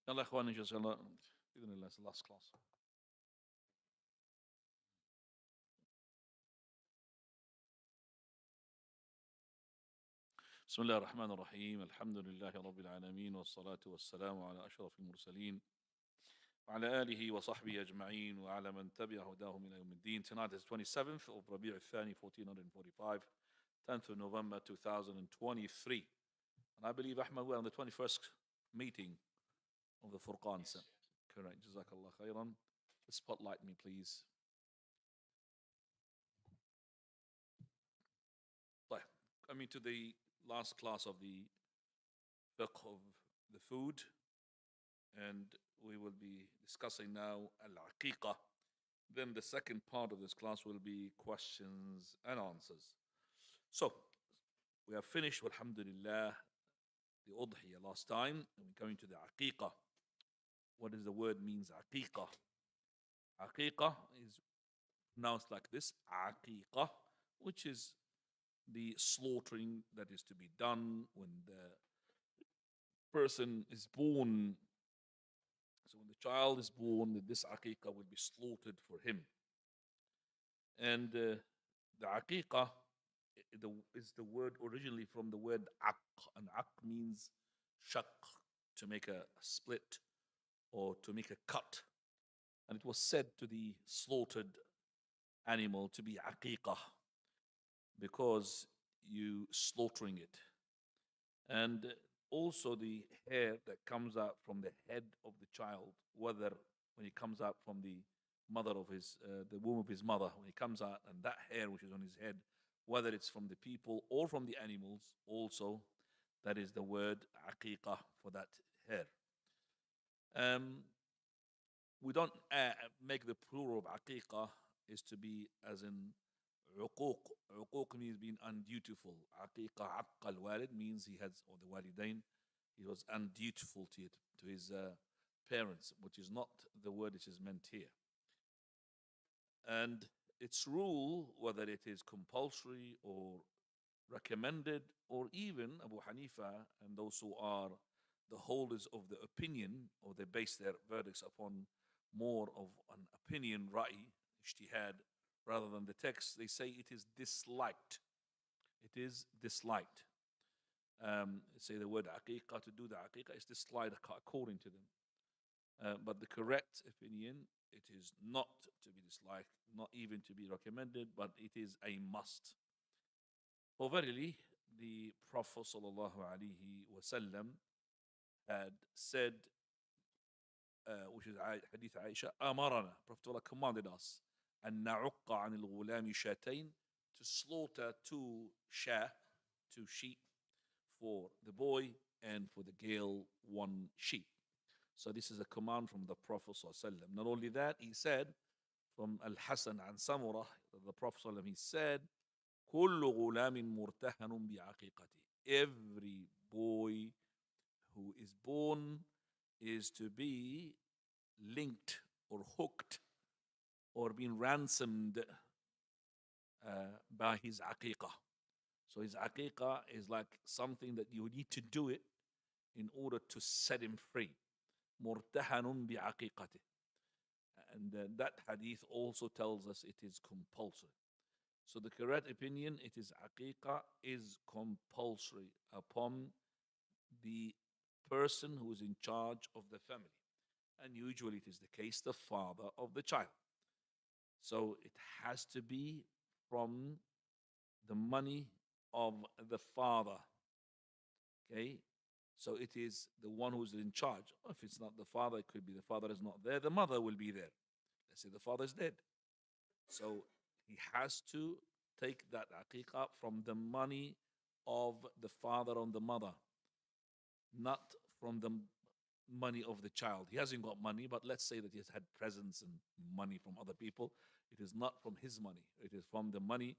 يلا يا اخواني ان شاء الله باذن الله it's the last class. بسم الله الرحمن الرحيم الحمد لله رب العالمين والصلاة والسلام على أشرف المرسلين وعلى آله وصحبه أجمعين وعلى من تبع هداهم إلى يوم الدين. Tonight is 27th of Rabee Al-Thani 1445, 10th of November 2023. And I believe, Ahmed, we're on the 21st meeting of the Furqan. Yes. Correct. Jazakallah khairan. Spotlight me, please. طيب, coming to the last class of the fiqh of the food, and we will be discussing now al-aqiqah. Then the second part of this class will be questions and answers. So, we have finished, alhamdulillah, the udhiyah last time, and we're going to the aqiqah. What does the word means, aqiqah? Aqiqah is pronounced like this, aqiqah, which is the slaughtering that is to be done when the person is born. So when the child is born, this aqiqah will be slaughtered for him. And the aqiqah is the word originally from the word aq, and aq means shaq, to make a split or to make a cut. And it was said to the slaughtered animal to be aqiqah because you slaughtering it. And also the hair that comes out from the head of the child, whether when it comes out from the mother of his, the womb of his mother, when it comes out, and that hair which is on his head, whether it's from the people or from the animals, also, that is the word aqiqah for that hair. We don't make the plural of aqiqah is to be as in uquq. Uquq means being undutiful. Aqiqah aqqa al-walid means he has, or the walidain, he was undutiful to his parents, which is not the word which is meant here. And its rule, whether it is compulsory or recommended, or even Abu Hanifa and those who are the holders of the opinion, or they base their verdicts upon more of an opinion, ra'i, ijtihad, rather than the text, they say it is disliked. It is disliked. Say the word aqiqah, to do the aqiqah is disliked according to them. But the correct opinion, it is not to be disliked, not even to be recommended, but it is a must. For verily, the Prophet sallallahu alaihi wasallam had said, which is Hadith Aisha, Amarana, Prophet Allah commanded us, أن نعق عن الغلام شاتين, to slaughter two sheep, for the boy, and for the girl one sheep. So this is a command from the Prophet ﷺ. Not only that, he said from Al-Hasan and Samurah, the Prophet ﷺ, he said, كل غلام مرتهن بعقيقته. Every boy who is born is to be linked or hooked or being ransomed by his aqiqah. So his aqiqah is like something that you need to do it in order to set him free. مرتهن بعقيقته. And that hadith also tells us it is compulsory. So the correct opinion, it is aqiqah is compulsory upon the person who is in charge of the family. And usually it is the case, the father of the child. So it has to be from the money of the father. Okay? So it is the one who's in charge. If it's not the father, it could be the father is not there, the mother will be there. Let's say the father is dead. So he has to take that aqiqah from the money of the father and the mother, not from the money of the child. He hasn't got money, but let's say that he has had presents and money from other people. It is not from his money. It is from the money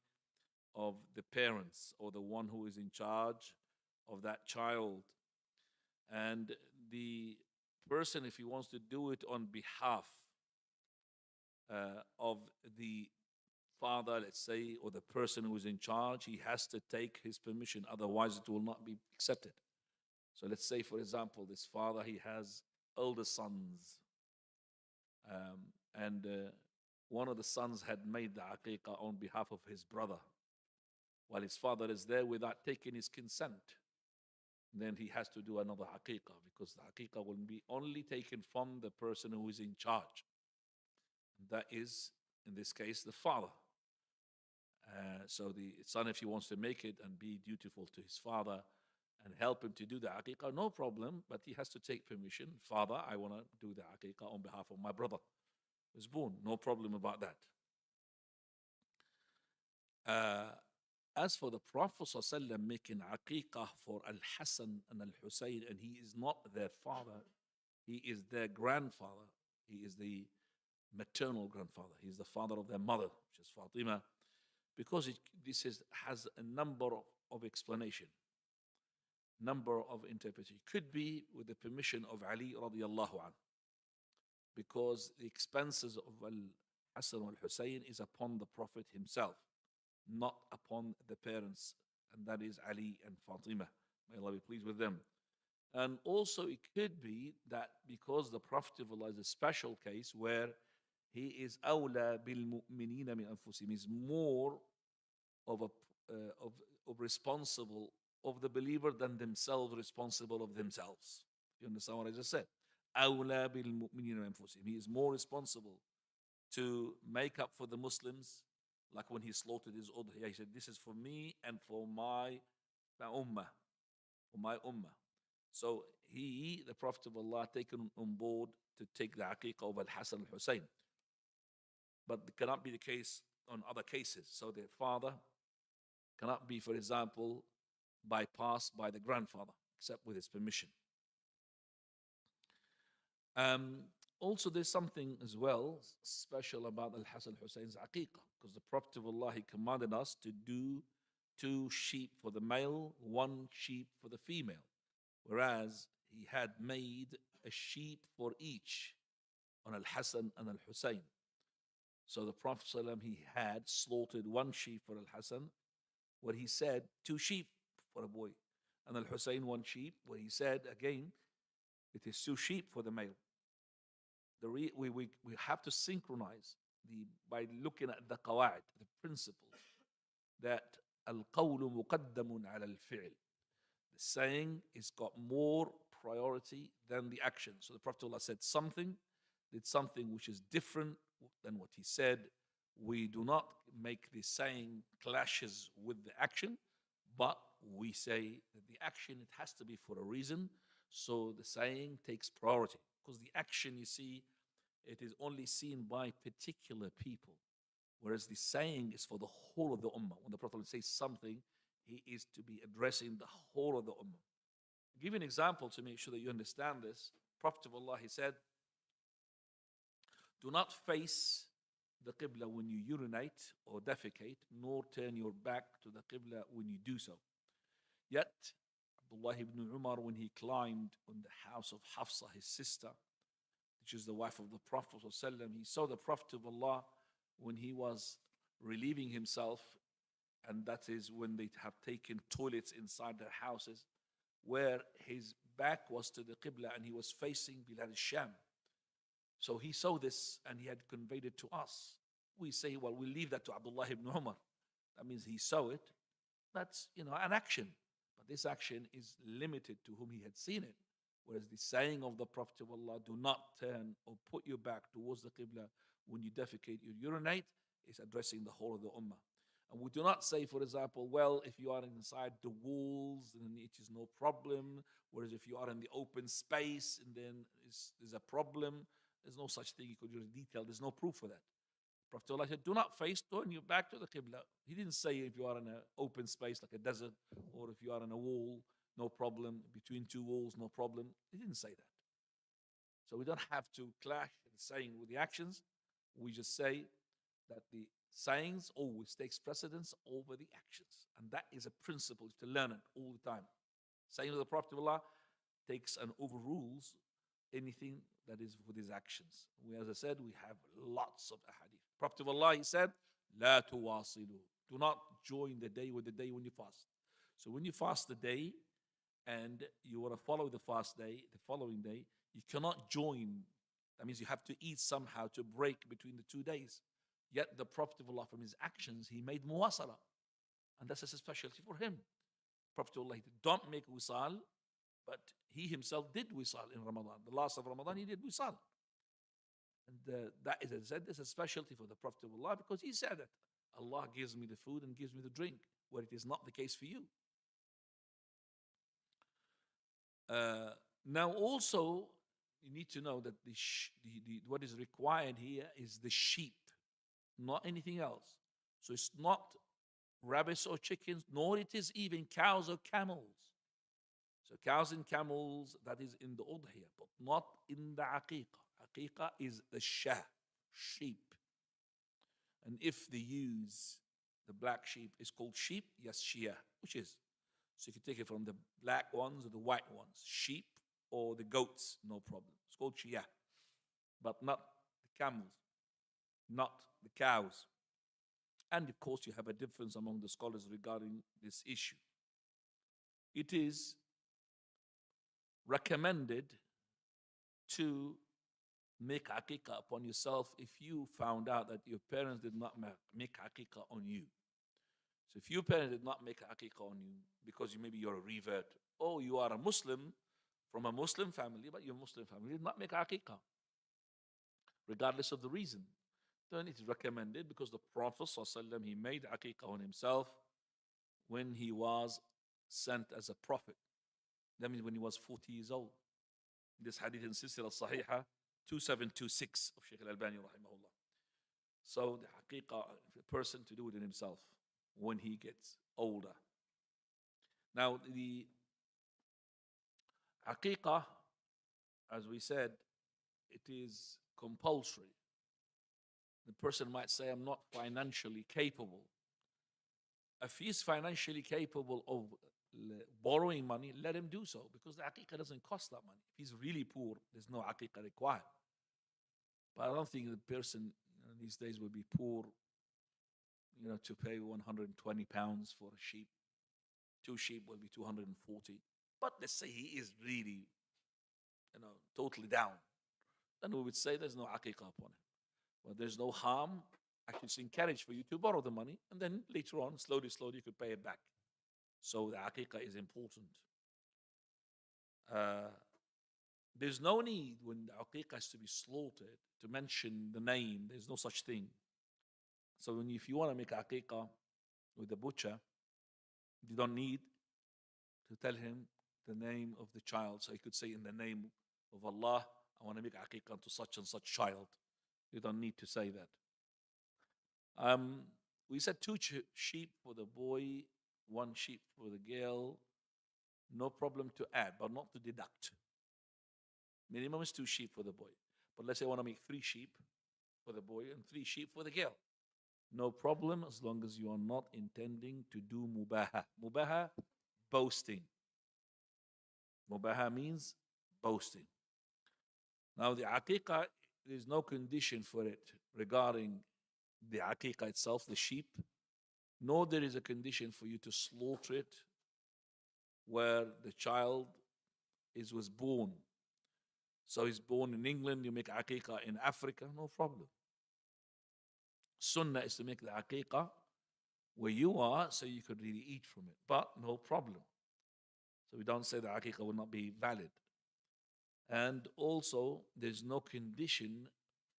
of the parents or the one who is in charge of that child. And the person, if he wants to do it on behalf of the father, let's say, or the person who is in charge, he has to take his permission. Otherwise, it will not be accepted. So let's say, for example, this father, he has older sons. And one of the sons had made the aqiqah on behalf of his brother, while his father is there without taking his consent. Then he has to do another aqiqah, because the aqiqah will be only taken from the person who is in charge. That is, in this case, the father. So the son, if he wants to make it and be dutiful to his father and help him to do the aqiqah, no problem, but he has to take permission. Father, I want to do the aqiqah on behalf of my brother who's born. No problem about that. Uh, as for the Prophet ﷺ making aqiqah for Al-Hassan and Al-Hussein, and he is not their father, he is their grandfather. He is the maternal grandfather. He is the father of their mother, which is Fatima, because has a number of explanation, number of interpretation. Could be with the permission of Ali radiallahu anhu, because the expenses of Al-Hassan al-Hussein is upon the Prophet himself, not upon the parents, and that is Ali and Fatima. May Allah be pleased with them. And also it could be that because the Prophet is a special case where he is awla bil mu'minina min anfusihim, is more of responsible of the believer than themselves responsible of themselves. You understand what I just said? Awla bil mu'minina min anfusihim. He is more responsible to make up for the Muslims, like when he slaughtered his udhiyah. He said, "This is for me and for my ummah, for my ummah." So he, the Prophet of Allah, taken on board to take the aqiqah of Al-Hasan al-Hussein. But it cannot be the case on other cases. So the father cannot be, for example, bypassed by the grandfather, except with his permission. Also, there's something as well special about Al-Hasan al-Hussein's aqiqah, because the Prophet of Allah, he commanded us to do 2 sheep for the male, 1 sheep for the female, whereas he had made a sheep for each on Al-Hasan and Al-Hussein. So the Prophet ﷺ, he had slaughtered 1 sheep for Al-Hasan, where he said 2 sheep for a boy, and Al-Hussein 1 sheep, where he said again it is 2 sheep for the male. We have to synchronize by looking at the qawa'id, the principles, that al-qawlu muqaddamun ala al-fi'l. The saying is got more priority than the action. So the Prophet ﷺ said something, did something which is different than what he said. We do not make the saying clashes with the action, but we say that the action, it has to be for a reason. So the saying takes priority, because the action, you see, it is only seen by particular people, whereas the saying is for the whole of the ummah. When the Prophet says something, he is to be addressing the whole of the ummah. I'll give you an example to make sure that you understand this. Prophet of Allah, he said, "Do not face the Qibla when you urinate or defecate, nor turn your back to the Qibla when you do so." Yet, Abdullah ibn Umar, when he climbed on the house of Hafsa, his sister, which is the wife of the Prophet ﷺ, he saw the Prophet of Allah when he was relieving himself, and that is when they have taken toilets inside their houses, where his back was to the Qibla and he was facing Bilad al-Sham. So he saw this and he had conveyed it to us. We say, well, we leave that to Abdullah ibn Umar. That means he saw it. That's, an action. But this action is limited to whom he had seen it. Whereas the saying of the Prophet of Allah, "Do not turn or put your back towards the Qibla when you defecate, you urinate," is addressing the whole of the ummah. And we do not say, for example, well, if you are inside the walls, then it is no problem. Whereas if you are in the open space, and then there's a problem. There's no such thing. You could use detail. There's no proof for that. Prophet Allah said, "Do not face, turn your back to the Qibla." He didn't say if you are in an open space like a desert, or if you are in a wall, no problem. Between 2 walls, no problem. He didn't say that. So we don't have to clash the saying with the actions. We just say that the sayings always takes precedence over the actions. And that is a principle to learn it all the time. Saying of the Prophet of Allah takes and overrules anything that is with his actions. As I said, we have lots of ahadith. Prophet of Allah, he said, "La tuwasilu." Do not join the day with the day when you fast. So when you fast the day and you want to follow the fast day, the following day, you cannot join. That means you have to eat somehow to break between the 2 days. Yet the Prophet of Allah, from his actions, he made muwasala. And that's a specialty for him. Prophet of Allah don't make wisal, but he himself did wisal in Ramadan. The last of Ramadan, he did wisal. And that is, as I said, is a specialty for the Prophet of Allah, because he said that Allah gives me the food and gives me the drink, where it is not the case for you. Now also, you need to know that what is required here is the sheep, not anything else. So it's not rabbits or chickens, nor it is even cows or camels. So cows and camels, that is in the udhiyah, but not in the aqiqah. Aqiqah is the sheep. And if they use the black sheep, is called sheep, yes, shia, which is. So you can take it from the black ones or the white ones, sheep or the goats, no problem. It's called shia, but not the camels, not the cows. And of course, you have a difference among the scholars regarding this issue. It is recommended to make aqiqah upon yourself if you found out that your parents did not make aqiqah on you. So if your parents did not make aqiqah on you because maybe you're a revert, or you are a Muslim from a Muslim family, but your Muslim family did not make aqiqah, regardless of the reason, then it is recommended, because the Prophet ﷺ, he made aqiqah on himself when he was sent as a prophet. That means when he was 40 years old. This hadith in Silsila Sahiha 2726 of Shaykh Al-Albani rahimahullah. So the haqiqah, a person to do it in himself when he gets older. Now the haqiqah, as we said, it is compulsory. The person might say, I'm not financially capable. If he's financially capable of borrowing money, let him do so, because the aqiqah doesn't cost that money. If he's really poor, there's no aqiqah required. But I don't think the person these days will be poor, to pay 120 pounds for a sheep. 2 sheep will be 240. But let's say he is really, totally down. Then we would say there's no aqiqah upon him. But there's no harm. Actually, it's encouraged for you to borrow the money, and then later on, slowly, you could pay it back. So the aqiqah is important. There's no need when the aqiqah has to be slaughtered to mention the name. There's no such thing. So if you want to make aqiqah with the butcher, you don't need to tell him the name of the child. So you could say, in the name of Allah, I want to make aqiqah to such and such child. You don't need to say that. We said 2 sheep for the boy, 1 sheep for the girl. No problem to add, but not to deduct. Minimum is 2 sheep for the boy. But let's say I want to make 3 sheep for the boy and 3 sheep for the girl. No problem, as long as you are not intending to do mubaha. Mubaha, boasting. Mubaha means boasting. Now the aqiqah, there is no condition for it regarding the aqiqah itself, the sheep, nor there is a condition for you to slaughter it where the child was born. So he's born in England, you make aqiqah in Africa, no problem. Sunnah is to make the aqiqah where you are, so you could really eat from it, but no problem. So we don't say the aqiqah will not be valid. And also, there's no condition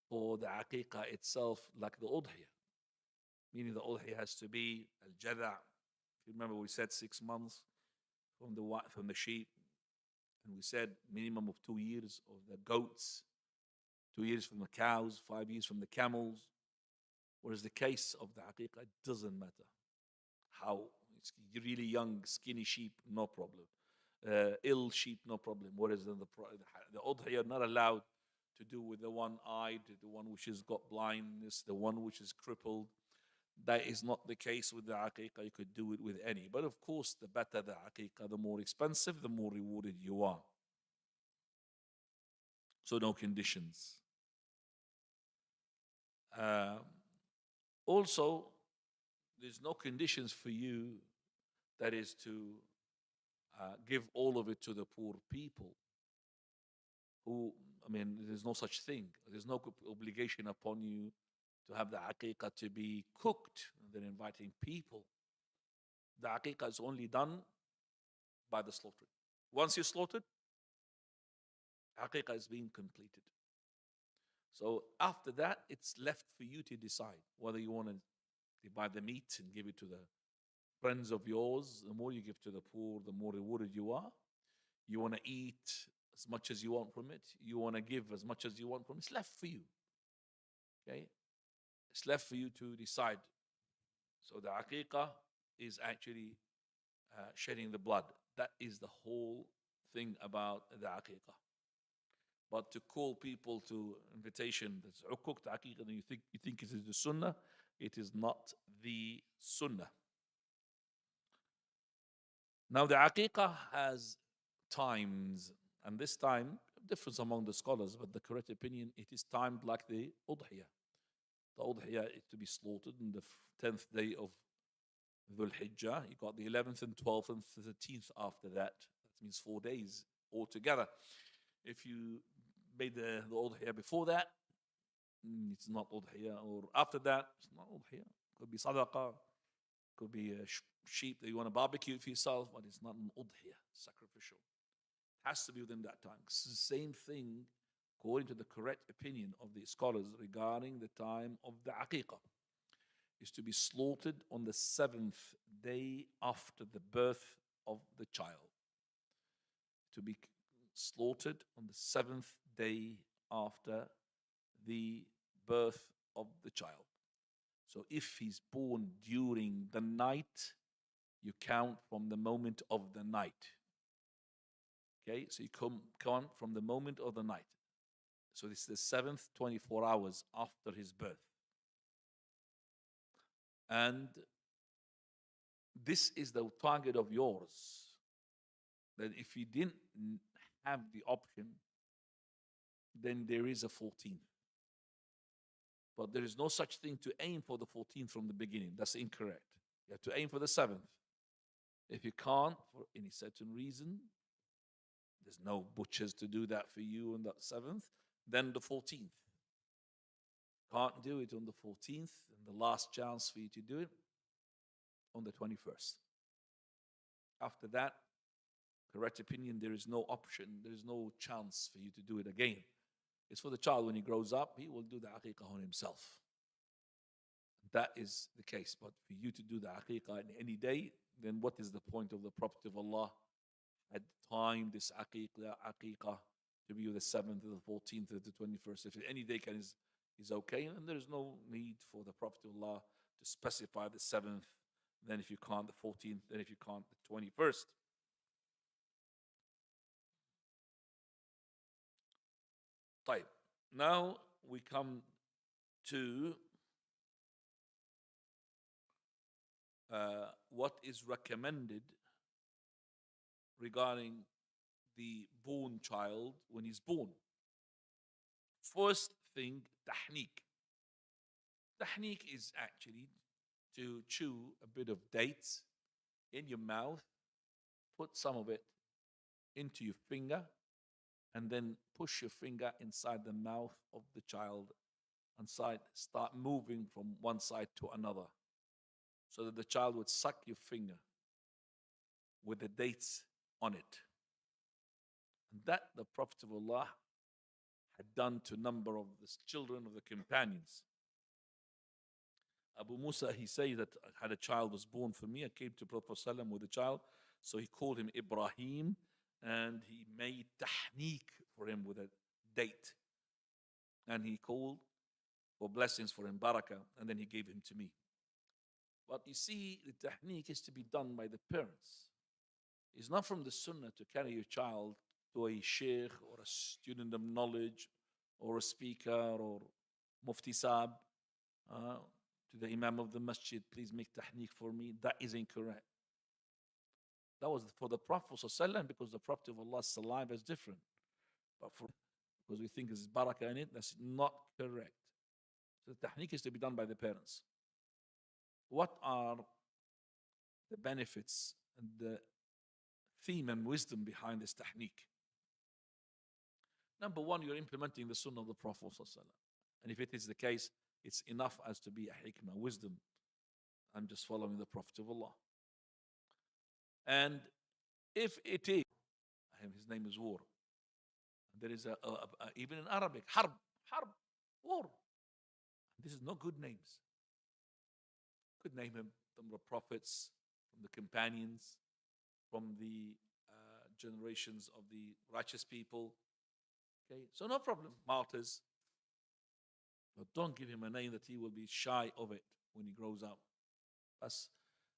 for the aqiqah itself like the udhiyah. Meaning the udhiyah has to be al-jada'. If you remember, we said 6 months from the sheep. And we said minimum of 2 years of the goats, 2 years from the cows, 5 years from the camels. Whereas the case of the aqiqah, it doesn't matter. How? It's really young, skinny sheep, no problem. Ill sheep, no problem. Whereas the udhiyah are not allowed to do with the one-eyed, the one which has got blindness, the one which is crippled. That is not the case with the aqiqah. You could do it with any. But of course, the better the aqiqah, the more expensive, the more rewarded you are. So no conditions. Also, there's no conditions for you, that is to give all of it to the poor people who, I mean, there's no such thing. There's no obligation upon you to have the aqiqah to be cooked. And then inviting people. The aqiqah is only done by the slaughtering. Once you slaughtered, aqiqah is being completed. So after that, it's left for you to decide whether you want to buy the meat and give it to the friends of yours. The more you give to the poor, the more rewarded you are. You want to eat as much as you want from it. You want to give as much as you want from it. It's left for you. Okay? It's left for you to decide. So the aqiqah is actually shedding the blood. That is the whole thing about the aqiqah. But to call people to invitation that's uquq to aqiqah, and you think it is the sunnah, it is not the sunnah. Now the aqiqah has times, and this time differs among the scholars, but the correct opinion, it is timed like the udhiyah. The udhiyah is to be slaughtered on the 10th day of Dhul Hijjah. You got the 11th and 12th and 13th after that. That means 4 days altogether. If you made the udhiyah before that, it's not udhiyah, or after that, it's not udhiyah. Could be sadaqah, could be a sheep that you want to barbecue for yourself, but it's not an udhiyah, sacrificial. It has to be within that time. It's the same thing according to the correct opinion of the scholars regarding the time of the aqiqah. Is to be slaughtered on the 7th day after the birth of the child. To be slaughtered on the 7th day after the birth of the child. So if he's born during the night, you count from the moment of the night. Okay, so you count from the moment of the night. So this is the 7th 24 hours after his birth. And this is the target of yours. That if you didn't have the option, then there is a 14th. But there is no such thing to aim for the 14th from the beginning. That's incorrect. You have to aim for the 7th. If you can't, for any certain reason, there's no butchers to do that for you on that 7th, then the 14th. Can't do it on the 14th, and the last chance for you to do it on the 21st. After that, correct opinion, there is no option, there is no chance for you to do it again. It's for the child when he grows up, he will do the aqiqah on himself. That is the case. But for you to do the aqiqah in any day, then what is the point of the Prophet of Allah had timed this aqiqah to be the 7th or the 14th or the 21st? If any day is okay, and there is no need for the Prophet of Allah to specify the 7th, then if you can't, the 14th, then if you can't, the 21st. طيب. Now we come to what is recommended regarding the born child when he's born. First thing, tahniq. Tahniq is actually to chew a bit of dates in your mouth, put some of it into your finger, and then push your finger inside the mouth of the child and start moving from one side to another so that the child would suck your finger with the dates on it. And that the Prophet of Allah had done to a number of the children of the companions. Abu Musa, he said that had a child was born for me, I came to Prophet ﷺ with a child, so he called him Ibrahim, and he made tahniq for him with a date. And he called for blessings for him, barakah, and then he gave him to me. But you see, the tahniq is to be done by the parents. It's not from the sunnah to carry your child to a sheikh or a student of knowledge or a speaker or mufti sab, to the imam of the masjid, please make tahniq for me. That is incorrect. That was for the Prophet ﷺ, because the Prophet of Allah's saliva is different. But because we think there's barakah in it, that's not correct. So the tahniq is to be done by the parents. What are the benefits and the theme and wisdom behind this technique. Number one, you're implementing the sunnah of the Prophet ﷺ. And if it is the case, it's enough as to be a hikmah, wisdom. I'm just following the Prophet of Allah. And if it is, his name is war. There is even in Arabic, harb, war. This is not good names. Could name him from the prophets, from the companions, from the generations of the righteous people. Okay, so no problem, martyrs. But don't give him a name that he will be shy of it when he grows up.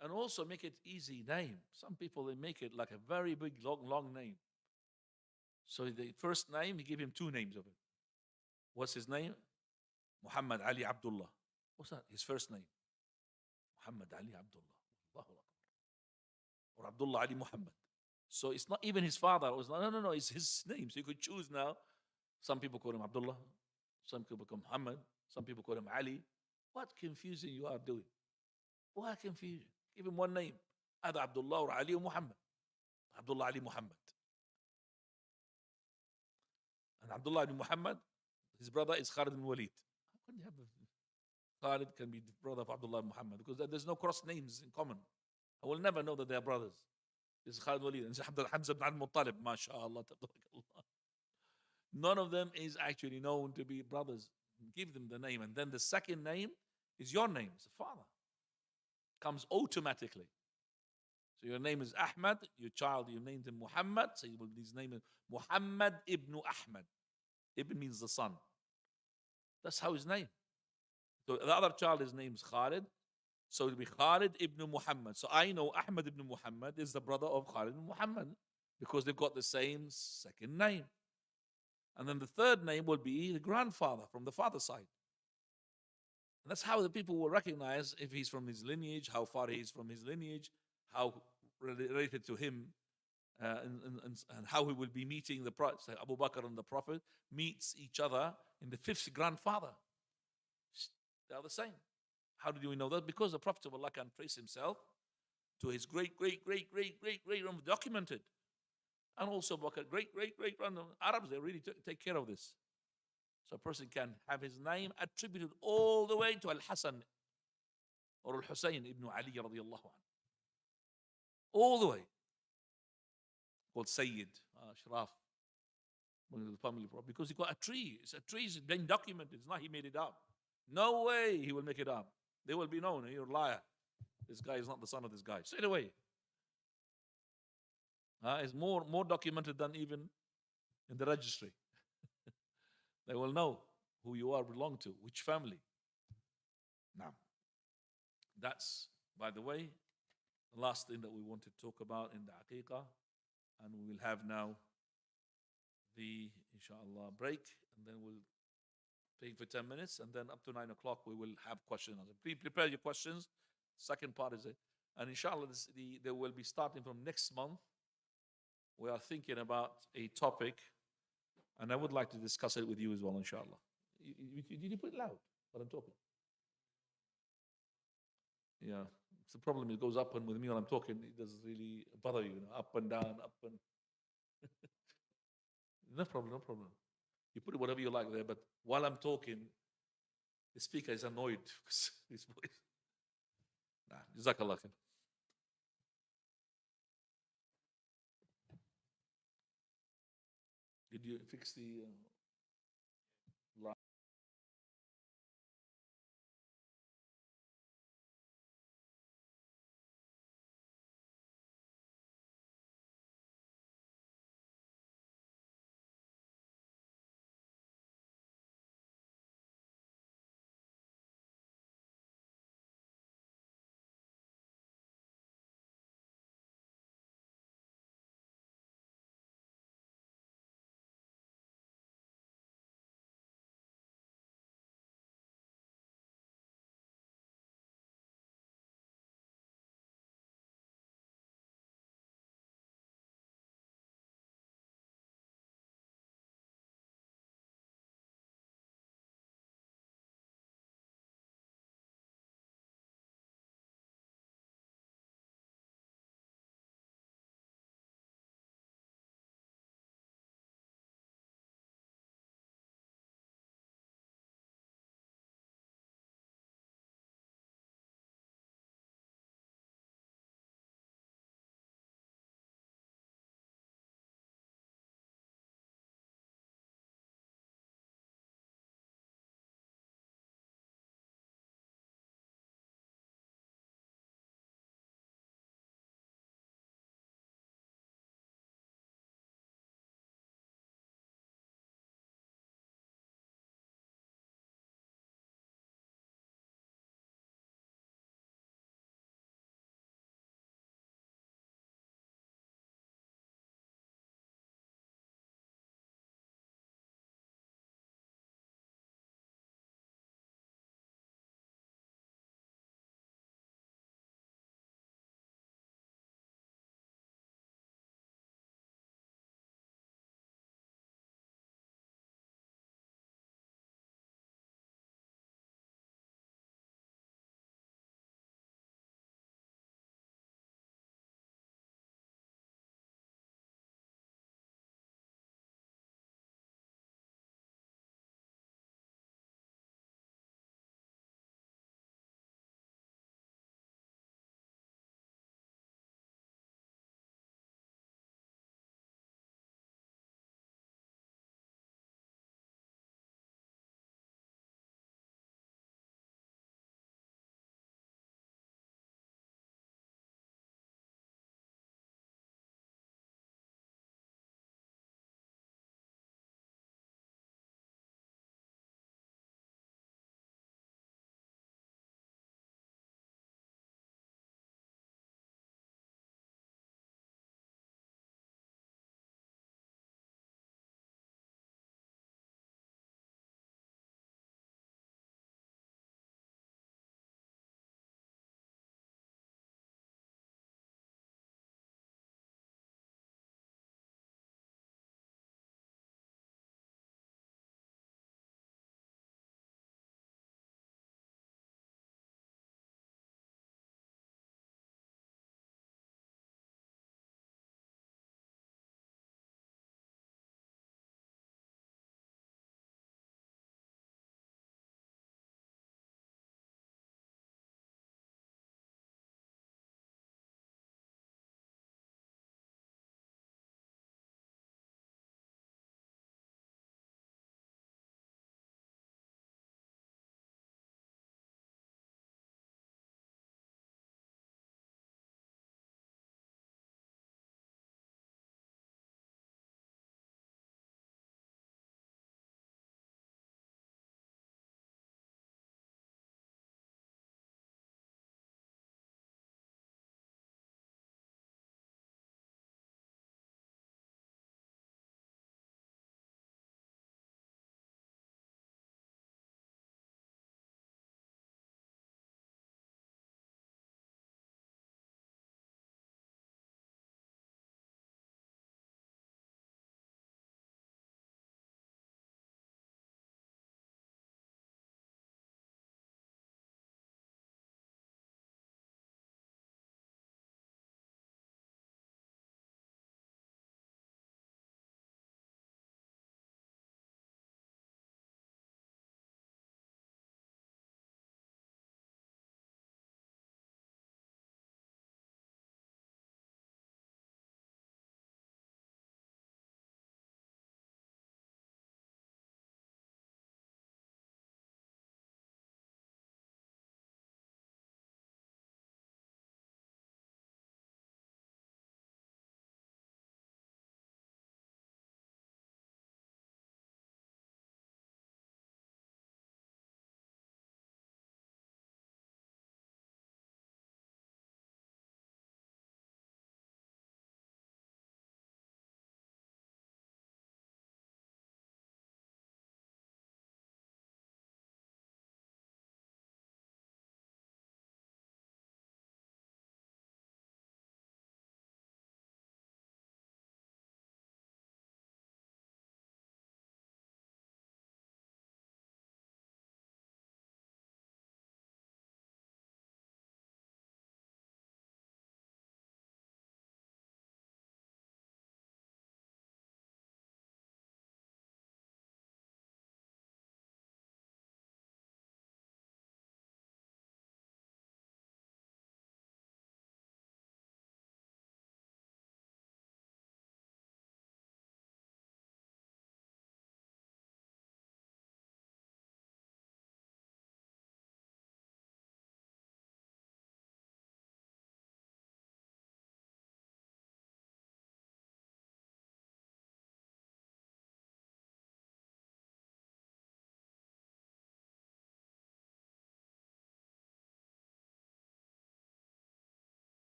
And also make it easy name. Some people, they make it like a very big, long name. So the first name, he give him two names of him. What's his name? Muhammad Ali Abdullah. What's that? His first name. Muhammad Ali Abdullah. Allahu Akbar. Or Abdullah Ali Muhammad. So it's not even his father. It was no. It's his name. So you could choose now. Some people call him Abdullah. Some people call him Muhammad. Some people call him Ali. What confusing you are doing? What confusion? Give him one name. Either Abdullah or Ali or Muhammad. Abdullah Ali Muhammad. And Abdullah Ali Muhammad, his brother is Khalid bin Walid. How can you have Khalid can be the brother of Abdullah Muhammad? Because there's no cross names in common. I will never know that they are brothers. This is Khalid Walid. And this is Hamza ibn al-Muttalib. MashaAllah. None of them is actually known to be brothers. Give them the name. And then the second name is your name. It's the father. Comes automatically. So your name is Ahmad. Your child, you named him Muhammad. So his name is Muhammad ibn Ahmad. Ibn means the son. That's how his name. So the other child, his name is Khalid. So it'll be Khalid ibn Muhammad. So I know Ahmad ibn Muhammad is the brother of Khalid ibn Muhammad because they've got the same second name. And then the third name will be the grandfather from the father's side. And that's how the people will recognize if he's from his lineage, how far he is from his lineage, how related to him, and how he will be meeting the Prophet. So Abu Bakr and the Prophet meets each other in the fifth grandfather. They are the same. How did we know that? Because the Prophet of Allah can trace himself to his great, documented. And also great, Arabs, they really take care of this. So a person can have his name attributed all the way to Al-Hasan or Al-Husayn ibn Ali radiallahu anhu. All the way. Called Sayyid, Ashraf, one of the family, because he got a tree. It's a tree, it's been documented. It's not he made it up. No way he will make it up. They will be known. You're a liar. This guy is not the son of this guy. Straight away. It's more documented than even in the registry. They will know who you are, belong to, which family. Now, that's, by the way, the last thing that we want to talk about in the Aqiqah. And we will have now the, inshallah, break. And then we'll take for 10 minutes. And then up to 9 o'clock, we will have questions. Please prepare your questions. Second part is it. And inshallah, they will be starting from next month. We are thinking about a topic. And I would like to discuss it with you as well, inshallah. Did you put it loud while I'm talking? Yeah. It's the problem. It goes up, and with me while I'm talking, it doesn't really bother you. Up and down, up and... No problem. You put it whatever you like there, but while I'm talking, the speaker is annoyed because his voice. Nah, Jazakallah khair. Did you fix the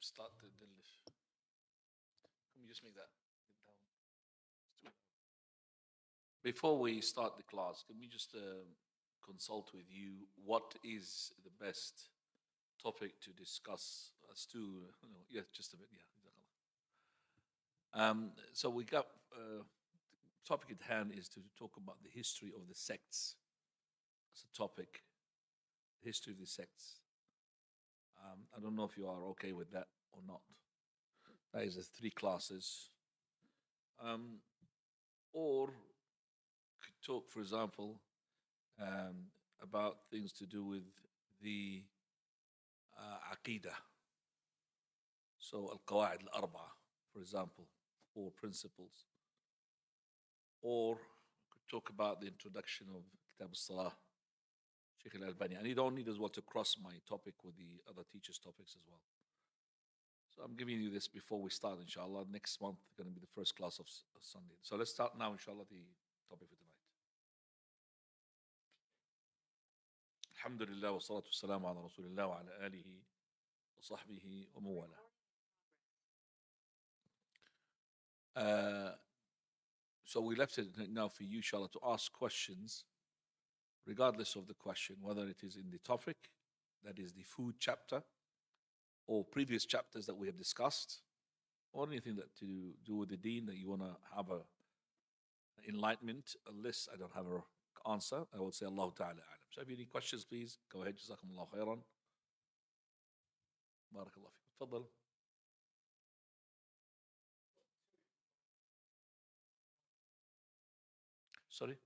start the lift. Can we just make that down? Before we start the class, can we just consult with you what is the best topic to discuss as to, yeah, just a bit, yeah. So we got topic at hand is to talk about the history of the sects as a topic, history of the sects. I don't know if you are okay with that or not. That is the three classes. Um, or could talk, for example, about things to do with the Aqidah. So Al-Qawa'id Al-Arba'a, for example, four principles. Or could talk about the introduction of Kitab al-Salah, Sheikh Al-Albani. And you don't need as well to cross my topic with the other teachers' topics as well. So I'm giving you this before we start, inshallah. Next month is going to be the first class of Sunday. So let's start now, inshallah, the topic for tonight. Alhamdulillah wa salatu wassalamu ala rasulillah wa ala alihi wa sahbihi wa mawala. So we left it now for you, inshallah, to ask questions, regardless of the question, whether it is in the topic, that is the food chapter, or previous chapters that we have discussed, or anything that to do with the deen that you want to have a enlightenment. Unless I don't have an answer, I will say Allah Ta'ala alam. So if you have any questions, please go ahead. Jazakumullah khairan. Barakallah fikum. Tfaddal. Sorry?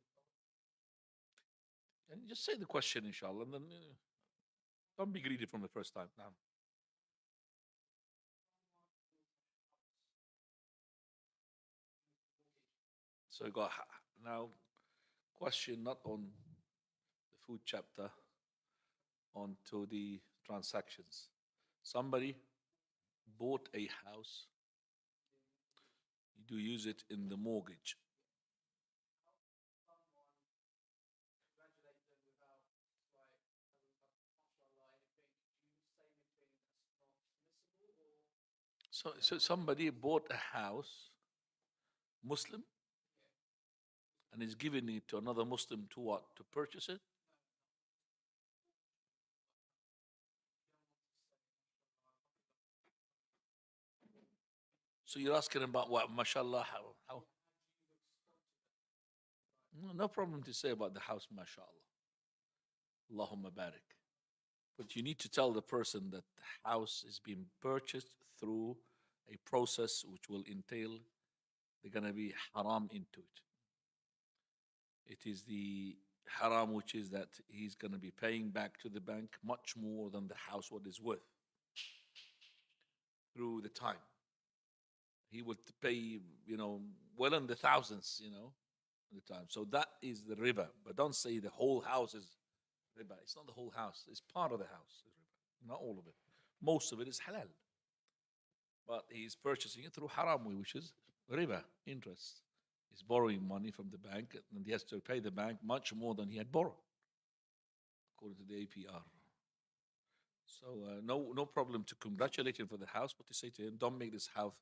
And just say the question, inshallah, and then don't be greedy from the first time. Naam. So we got now question not on the food chapter, onto the transactions. Somebody bought a house. You do use it in the mortgage. So somebody bought a house, Muslim, and is giving it to another Muslim to what? To purchase it? So you're asking about what, mashallah, how? No problem to say about the house, mashallah. Allahumma barik. But you need to tell the person that the house is being purchased through a process which will entail they're going to be haram into it. It is the haram which is that he's going to be paying back to the bank much more than the house what is worth through the time. He would pay, well in the thousands, at the time. So that is the riba. But don't say the whole house is riba. It's not the whole house. It's part of the house is riba, not all of it. Most of it is halal. But he's purchasing it through haram way, which is riba, interest. He's borrowing money from the bank, and he has to pay the bank much more than he had borrowed, according to the APR. So no problem to congratulate him for the house, but to say to him, don't make this house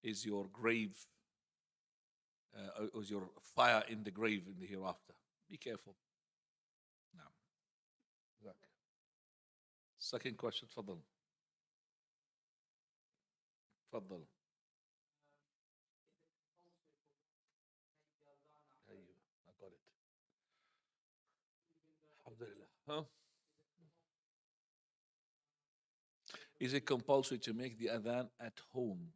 is your grave, is your fire in the grave in the hereafter. Be careful. Now, second question, تفضل. تفضل. I got it. Alhamdulillah. Huh? Is it compulsory to make the adhan at home?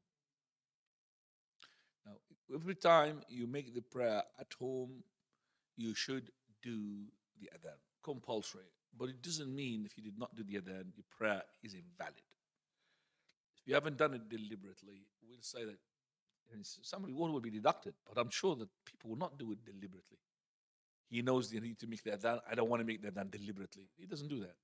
Now, every time you make the prayer at home, you should do the adhan. Compulsory. But it doesn't mean if you did not do the adhan, your prayer is invalid. If you haven't done it deliberately, we'll say that some reward will be deducted, but I'm sure that people will not do it deliberately. He knows they need to make the adhan. I don't want to make the adhan deliberately. He doesn't do that.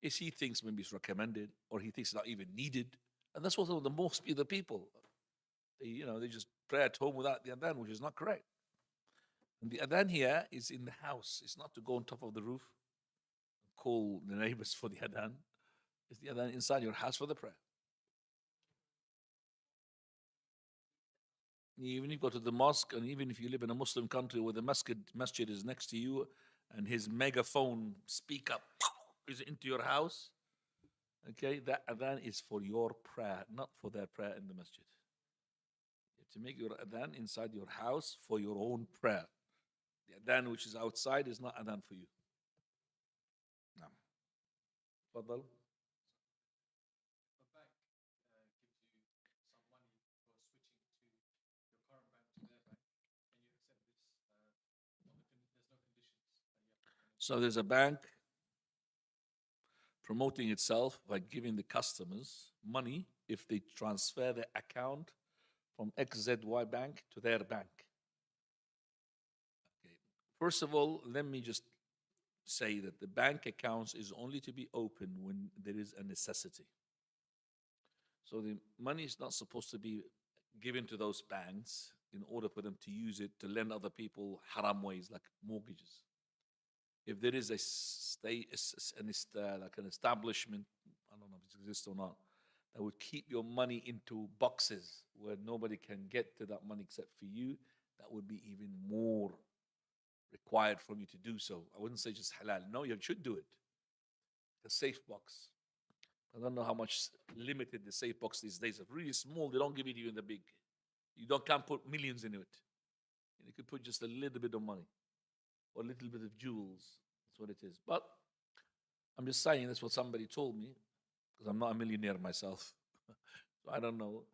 If he thinks maybe it's recommended, or he thinks it's not even needed, and that's what the most of the people, they just pray at home without the adhan, which is not correct. And the adhan here is in the house. It's not to go on top of the roof and call the neighbors for the adhan. It's the adhan inside your house for the prayer. Even if you go to the mosque, and even if you live in a Muslim country where the masjid is next to you, and his megaphone speaker is into your house, okay, that adhan is for your prayer, not for their prayer in the masjid. You have to make your adhan inside your house for your own prayer. The adhan which is outside is not adhan for you. نعم. تفضل. So there's a bank promoting itself by giving the customers money if they transfer their account from XZY bank to their bank. Okay. First of all, let me just say that the bank accounts is only to be open when there is a necessity. So the money is not supposed to be given to those banks in order for them to use it to lend other people haram ways like mortgages. If there is a like an establishment, I don't know if it exists or not, that would keep your money into boxes where nobody can get to that money except for you, that would be even more required from you to do so. I wouldn't say just halal. No, you should do it. A safe box. I don't know how much limited the safe box these days. If really small, they don't give it to you in the big. Can't put millions in it. You could put just a little bit of money or a little bit of jewels. That's what it is. But I'm just saying that's what somebody told me because I'm not a millionaire myself. So I don't know.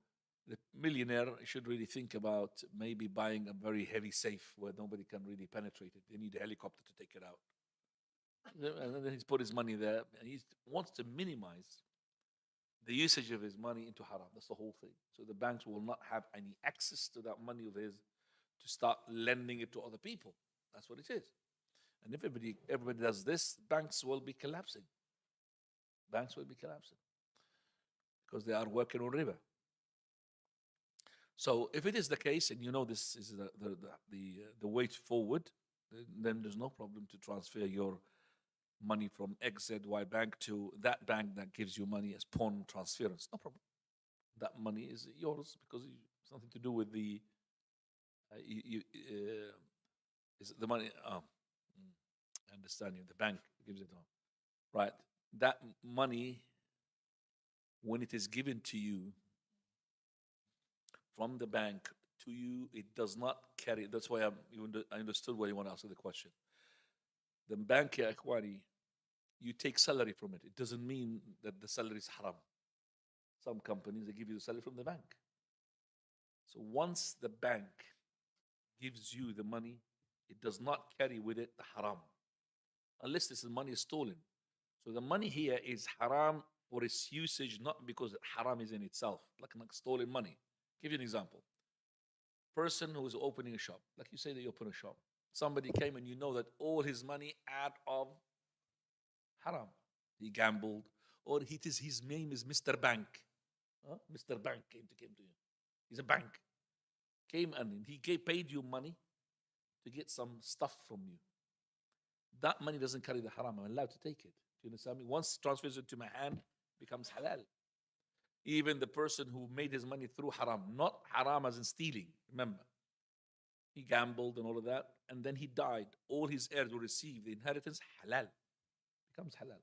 The millionaire should really think about maybe buying a very heavy safe where nobody can really penetrate it. They need a helicopter to take it out. And then he's put his money there and he wants to minimize the usage of his money into haram. That's the whole thing. So the banks will not have any access to that money of his to start lending it to other people. That's what it is. And if everybody does this, banks will be collapsing. Banks will be collapsing because they are working on riba. So if it is the case, and you know this is the way forward, then there's no problem to transfer your money from XZY bank to that bank that gives you money as pawn transference. No problem. That money is yours because it's nothing to do with the is the money. I understand you. The bank gives it on, right? That money, when it is given to you from the bank to you, it does not carry. That's why I understood why you want to ask the question. The bank, ya ikhwani, you take salary from it. It doesn't mean that the salary is haram. Some companies, they give you the salary from the bank. So once the bank gives you the money, it does not carry with it the haram. Unless this money is stolen. So the money here is haram for its usage, not because haram is in itself, like stolen money. Give you an example. Person who is opening a shop, like you say that you open a shop. Somebody came and you know that all his money out of haram. He gambled, or his name is Mr. Bank. Mr. Bank came to you. He's a bank. Came and he paid you money to get some stuff from you. That money doesn't carry the haram. I'm allowed to take it. Do you understand me? Once it transfers into my hand, it becomes halal. Even the person who made his money through haram, not haram as in stealing, remember. He gambled and all of that, and then he died. All his heirs will receive the inheritance halal. Becomes halal.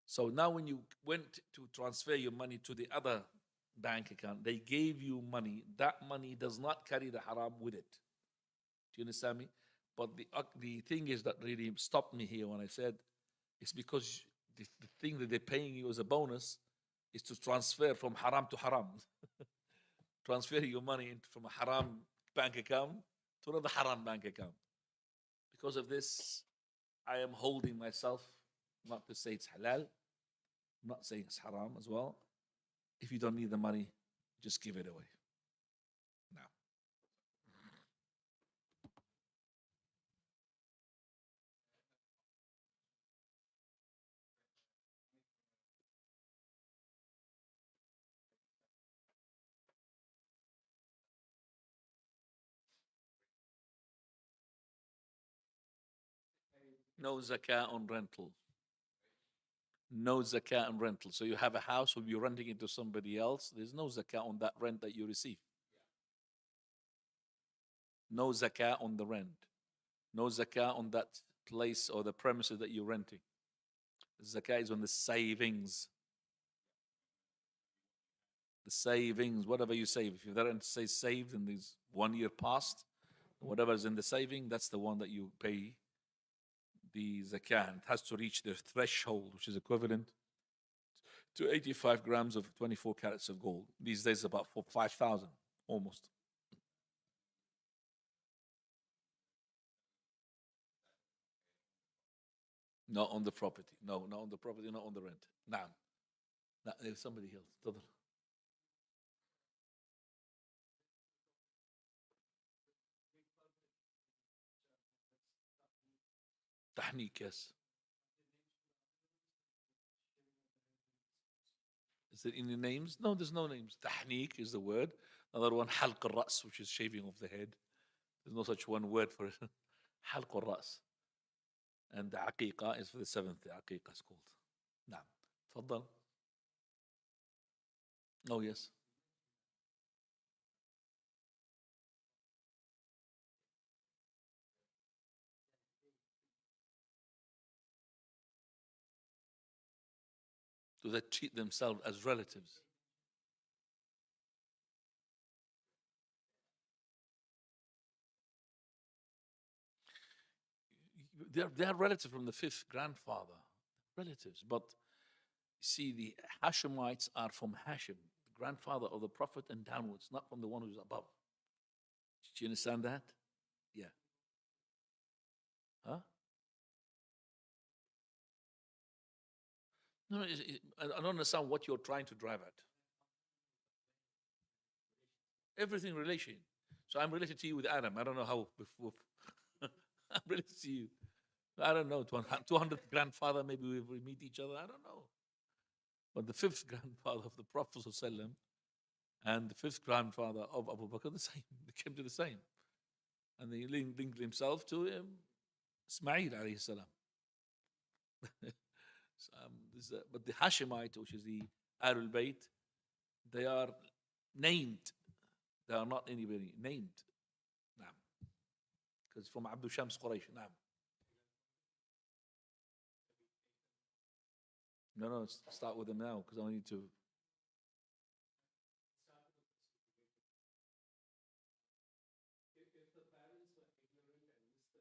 So now when you went to transfer your money to the other bank account, they gave you money. That money does not carry the haram with it. Do you understand me? But the thing is that really stopped me here when I said it's because the thing that they're paying you as a bonus is to transfer from haram to haram. Transfer your money from a haram bank account to another haram bank account. Because of this, I am holding myself not to say it's halal. I'm not saying it's haram as well. If you don't need the money, just give it away. Now. No zakah on rental. No zakah on rental. So you have a house, or you're renting it to somebody else. There's no zakah on that rent that you receive. No zakah on the rent. No zakah on that place or the premises that you're renting. Zakah is on the savings. The savings, whatever you save. If you don't say saved in this 1 year past, whatever is in the saving, that's the one that you pay the zakah. It has to reach the threshold, which is equivalent to 85 grams of 24 carats of gold. These days, about 5,000 almost. Not on the property. No, not on the property, not on the rent. Now, there's somebody else. تفضل. تحنيك, yes. Is there any names? No, there's no names. Tahniq is the word. Another one, halq al-ras, which is shaving of the head. There's no such one word for it. Halq al-ras. And the aqiqah is for the seventh. The aqiqah is called. نعم. تفضل. Oh, yes. Do they treat themselves as relatives? They are relatives from the fifth grandfather. Relatives. But you see, the Hashemites are from Hashim, the grandfather of the Prophet and downwards, not from the one who's above. Do you understand that? Yeah. Huh? No, I don't understand what you're trying to drive at. Everything relation. So I'm related to you with Adam. I don't know how. I'm related to you. I don't know. 200th grandfather, maybe we meet each other. I don't know. But the fifth grandfather of the Prophet ﷺ and the fifth grandfather of Abu Bakr, the same. They came to the same. And they linked himself to Ismail alayhi salam. But the Hashemite, which is the Ahlul Bayt, they are named. They are not anybody named. Because from Abdul Shams Quraysh. No, start with them now because I need to.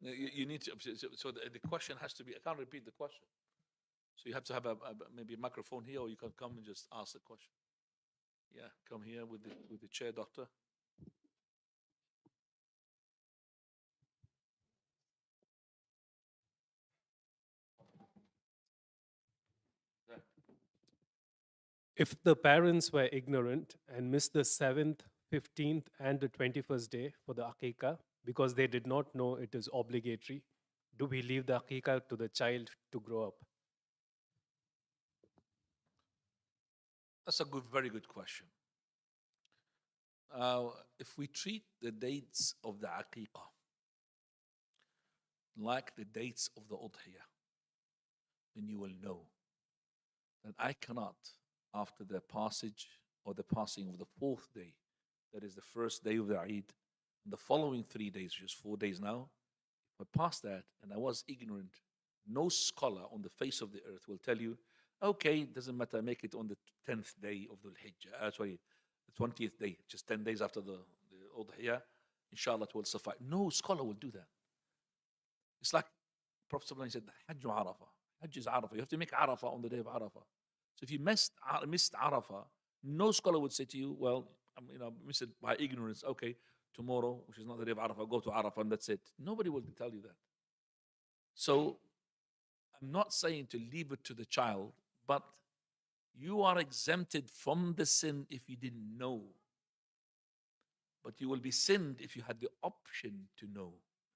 You need to. So the question has to be. I can't repeat the question. So you have to have maybe a microphone here, or you can come and just ask the question. Yeah, come here with the chair, doctor. If the parents were ignorant and missed the 7th, 15th, and the 21st day for the Aqiqah because they did not know it is obligatory, do we leave the Aqiqah to the child to grow up? That's a very good question. If we treat the dates of the Aqiqah like the dates of the Udhiyah, then you will know that I cannot, after the passage or the passing of the fourth day, that is the first day of the Eid, the following 3 days, which is 4 days now, if I pass that and I was ignorant, no scholar on the face of the earth will tell you, okay, it doesn't matter, make it on the 10th day of the Hijjah, sorry, the 20th day, just 10 days after the Udhiyah, inshallah it will suffice. No scholar will do that. It's like Prophet said, Hajj Arafah. Hajj is Arafah. You have to make Arafah on the day of Arafah. So if you missed Arafah, no scholar would say to you, well, missed it by ignorance. Okay, tomorrow, which is not the day of Arafah, go to Arafah and that's it. Nobody will tell you that. So I'm not saying to leave it to the child, but you are exempted from the sin if you didn't know. But you will be sinned if you had the option to know.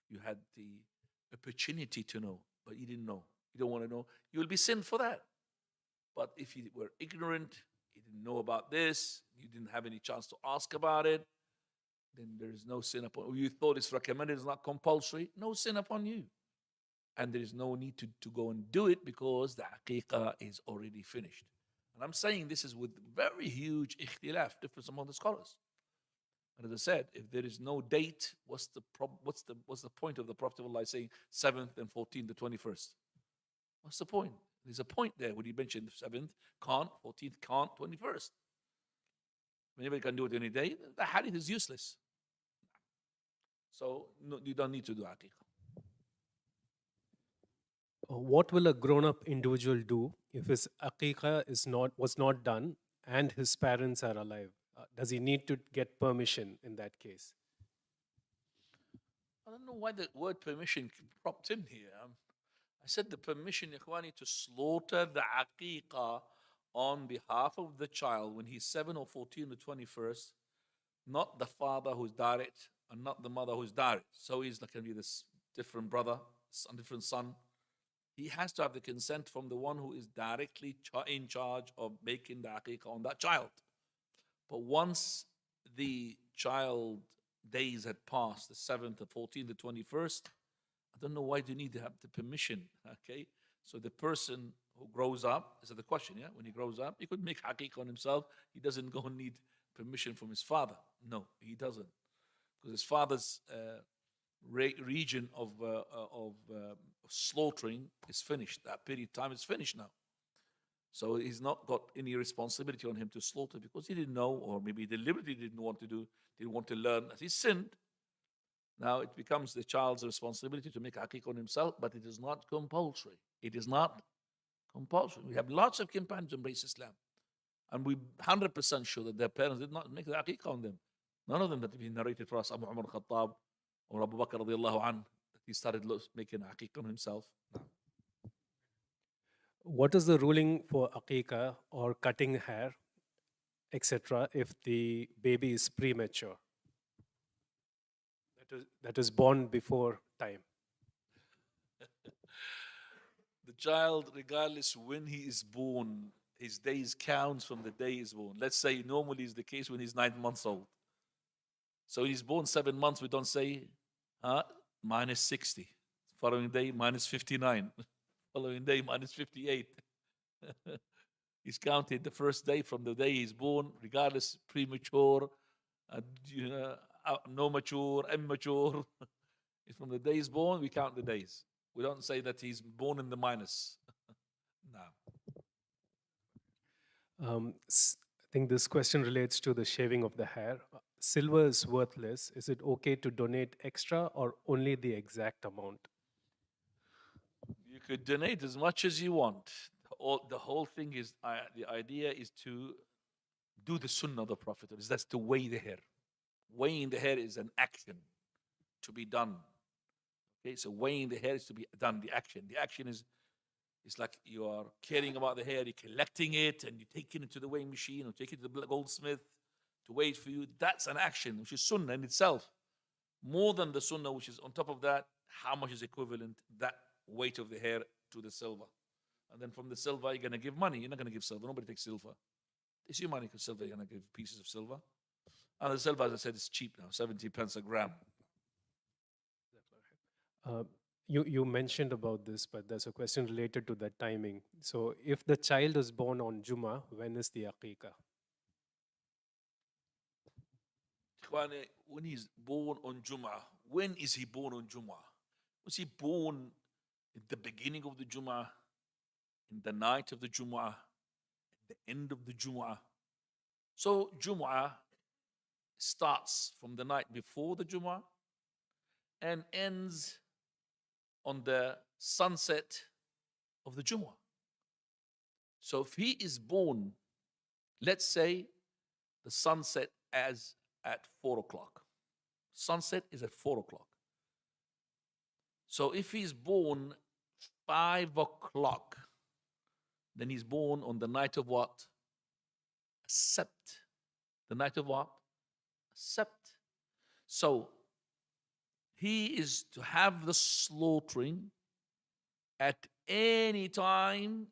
You had the opportunity to know, but you didn't know. You don't want to know. You will be sinned for that. But if you were ignorant, you didn't know about this, you didn't have any chance to ask about it, then there is no sin upon you. You thought it's recommended, it's not compulsory, no sin upon you. And there is no need to go and do it because the aqiqah is already finished. And I'm saying this is with very huge ikhtilaf, difference among the scholars. And as I said, if there is no date, what's the point of the Prophet of Allah saying 7th and 14th, the 21st? What's the point? There's a point there when you mention 7th, can't, 14th, can't, 21st. Anybody can do it any day. The hadith is useless. So no, you don't need to do aqiqah. What will a grown-up individual do if his aqiqah was not done and his parents are alive? Does he need to get permission in that case? I don't know why the word permission propped in here. I said the permission, Ikhwani, to slaughter the aqiqah on behalf of the child when he's 7 or 14 or 21st, not the father who's direct and not the mother who's direct. So he's not going to be this different brother, different son. He has to have the consent from the one who is directly in charge of making the aqiqah on that child. But once the child days had passed, the 7th, the 14th, the 21st, I don't know why do you need to have the permission, okay? So the person who grows up, is that the question, yeah? When he grows up, he could make haqiqah on himself. He doesn't go and need permission from his father. No, he doesn't. Because his father's region of slaughtering is finished. That period of time is finished now. So he's not got any responsibility on him to slaughter because he didn't know, or maybe deliberately didn't want to do, didn't want to learn. As he sinned, now it becomes the child's responsibility to make aqiqah on himself, but it is not compulsory. It is not compulsory. We have lots of companions who embrace Islam, and we're 100% sure that their parents did not make the aqiqah on them. None of them that have been narrated for us, Abu Umar al-Khattab or Abu Bakr radiallahu anhu, that he started making aqiqah on himself. What is the ruling for aqiqah or cutting hair, etc., if the baby is premature? That is born before time. The child, regardless when he is born, his days counts from the day he is born. Let's say normally is the case when he's 9 months old. So when he's born 7 months, we don't say minus 60. Following day, minus 59. Following day, minus 58. He's counted the first day from the day he's born, regardless, premature, no mature, immature. From the day he's born, we count the days. We don't say that he's born in the minus. No. I think this question relates to the shaving of the hair. Silver is worthless. Is it okay to donate extra or only the exact amount? You could donate as much as you want. The whole thing is, the idea is to do the sunnah of the Prophet. That's to weigh the hair. Weighing the hair is an action to be done. Okay, so weighing the hair is to be done, the action. The action is like you are caring about the hair, you're collecting it, and you're taking it to the weighing machine or taking it to the goldsmith to weigh it for you. That's an action, which is sunnah in itself. More than the sunnah, which is on top of that, how much is equivalent, that weight of the hair to the silver. And then from the silver, you're going to give money. You're not going to give silver. Nobody takes silver. It's your money because silver, you're going to give pieces of silver. And the silver, as I said, is cheap now, 70 pence a gram. You mentioned about this, but there's a question related to that timing. So if the child is born on Jummah, when is the aqiqah? When he's born on Jummah, when is he born on Jummah? Was he born at the beginning of the Jummah, in the night of the Jummah, at the end of the Jummah? So Jummah starts from the night before the Jummah and ends on the sunset of the Jummah. So if he is born, let's say the sunset as at 4 o'clock. Sunset is at 4 o'clock. So if he's born 5 o'clock, then he's born on the night of what? Sept. The night of what? Sept. So he is to have the slaughtering at any time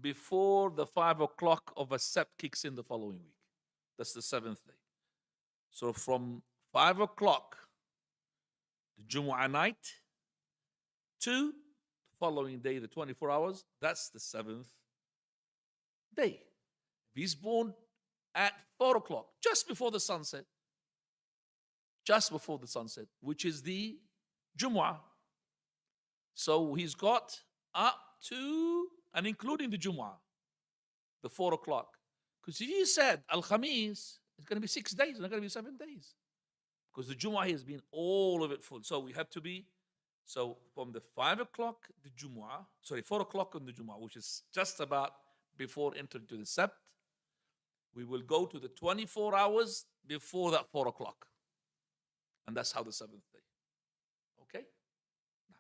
before the 5 o'clock of a sept kicks in the following week. That's the 7th day. So from 5 o'clock, the Jumu'ah night, to the following day, the 24 hours, that's the 7th day. If he's born at 4 o'clock, just before the sunset, just before the sunset, which is the Jumu'ah. So he's got up to and including the Jumu'ah, the 4 o'clock. Because if you said Al-Khamis, it's going to be 6 days, it's not going to be 7 days. Because the Jumu'ah has been all of it full. So we have to be, so from the 5 o'clock, the Jumu'ah, 4 o'clock on the Jumu'ah, which is just about before entering to the Sabt, we will go to the 24 hours before that 4 o'clock. And that's how the 7th day. Okay? Now,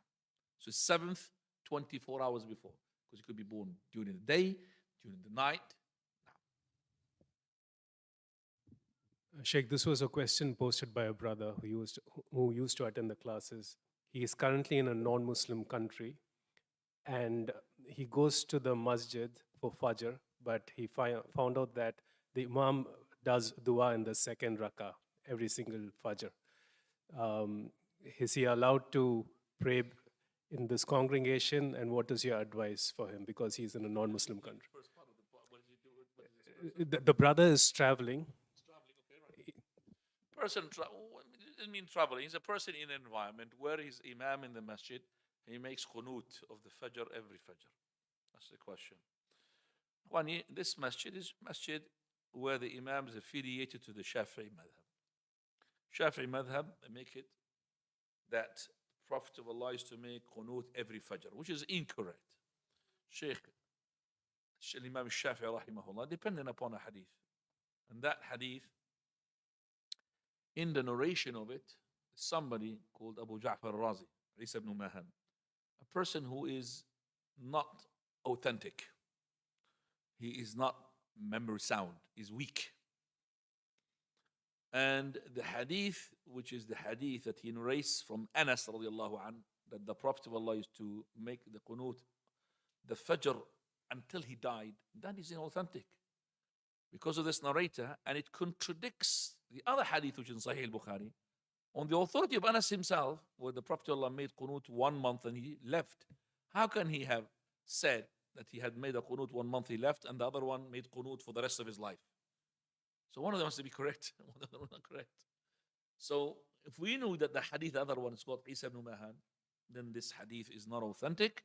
so 7th, 24 hours before. Because you could be born during the day, during the night. Sheikh, this was a question posted by a brother who used to attend the classes. He is currently in a non-Muslim country, and he goes to the masjid for Fajr, but he found out that the Imam does dua in the second rakah every single Fajr. Is he allowed to pray in this congregation, and what is your advice for him, because he's in a non-Muslim country? The brother is traveling. Person doesn't mean traveling. He's a person in an environment where he's imam in the masjid. He makes qunut of the fajr every fajr. That's the question. This masjid is masjid where the imam is affiliated to the Shafi'i madhab. Shafi'i madhab, they make it that Prophet of Allah is to make qunut every fajr, which is incorrect. Sheikh Imam Shafi'i rahimahullah, depending upon a hadith. And that hadith, in the narration of it, somebody called Abu Ja'far al-Razi, Isa ibn Mahan, a person who is not authentic. He is not memory sound, is weak. And the hadith, which is the hadith that he narrates from Anas radiallahu anh, that the Prophet of Allah used to make the qunut, the fajr, until he died, that is inauthentic. Because of this narrator, and it contradicts the other hadith which is in Sahih al-Bukhari, on the authority of Anas himself, where the Prophet of Allah made qunut 1 month and he left. How can he have said that he had made a qunut 1 month, he left, and the other one made qunut for the rest of his life? So one of them has to be correct, one of them is not correct. So if we knew that the hadith, the other one is called Isa ibn Mahan, then this hadith is not authentic,